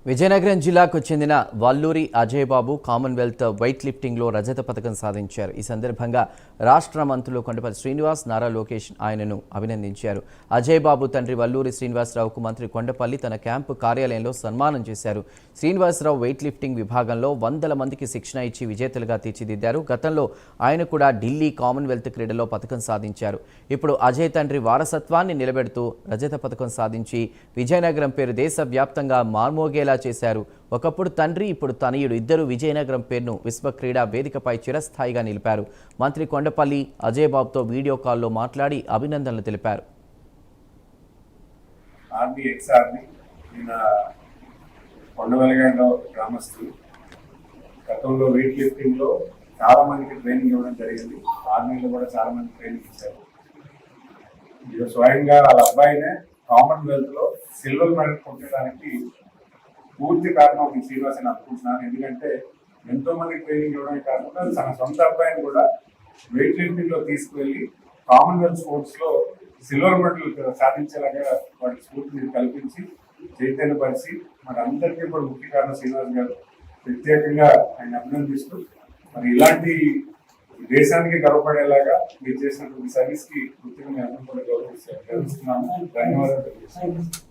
విజయనగరం జిల్లాకు చెందిన వల్లూరి అజయ్ బాబు Commonwealth wait లిఫ్టింగ్లో రజత పథకం సాధించారు. ఈ సందర్భంగా రాష్ట్ర మంత్రులు కొండపల్లి శ్రీనివాస్, నారా లోకేష్ ఆయనను అభినందించారు. అజయ్ బాబు తండ్రి వల్లూరి శ్రీనివాసరావుకు మంత్రి కొండపల్లి తన క్యాంపు కార్యాలయంలో సన్మానం చేశారు. శ్రీనివాసరావు వెయిట్ లిఫ్టింగ్ విభాగంలో 100 మందికి శిక్షణ ఇచ్చి విజేతలుగా తీర్చిదిద్దారు. గతంలో ఆయన కూడా ఢిల్లీ కామన్వెల్త్ క్రీడలో పథకం సాధించారు. ఇప్పుడు అజయ్ తండ్రి వారసత్వాన్ని నిలబెడుతూ రజత పథకం సాధించి విజయనగరం పేరు దేశవ్యాప్తంగా మార్మోగేలా చేశారు. ఒకప్పుడు తండ్రి, ఇప్పుడు తనయుడు ఇద్దరు విజయనగరం పేరును విశ్వ క్రీడా వేదికపై చిరస్థాయిగా నిలిపారు. మంత్రి కొండపల్లి అజయ్ బాబుతో వీడియో కాల్లో మాట్లాడి అభినందనలు తెలిపారు. గతంలో వెయిట్ లిఫ్టింగ్ లో చాలా మందికి ట్రైనింగ్ ఇవ్వడం జరిగింది. ఆర్మీలో కూడా చాలా మంది ట్రైనింగ్ ఇచ్చారు. ఇది స్వయంగా వాళ్ళ అబ్బాయినే కామన్వెల్త్ లో సిల్వర్ మెడల్ కొట్టడానికి పూర్తి కారణం మీ శ్రీనివాస్ అని అనుకుంటున్నాను. ఎందుకంటే ఎంతో మంది ట్రైనింగ్ ఇవ్వడమే కాకుండా తన సొంత అబ్బాయిని కూడా వెయిట్ లిఫ్టింగ్ లో తీసుకువెళ్ళి కామన్వెల్త్ స్పోర్ట్స్ లో సిల్వర్ మెడల్ సాధించేలాగా వాటి స్ఫూర్తిని కల్పించి చైతన్యపరిచి మరి అందరికీ కూడా ముఖ్య కారణం శ్రీనివాస్ గారు. ప్రత్యేకంగా ఆయన అభినందిస్తూ మరి ఇలాంటి దేశానికి గర్వపడేలాగా మీరు చేసినటువంటి సర్వీస్ కి పూర్తిగా మేము అందరం కూడా గౌరవిస్తున్నాము. ధన్యవాదాలు తెలియజేస్తున్నాము.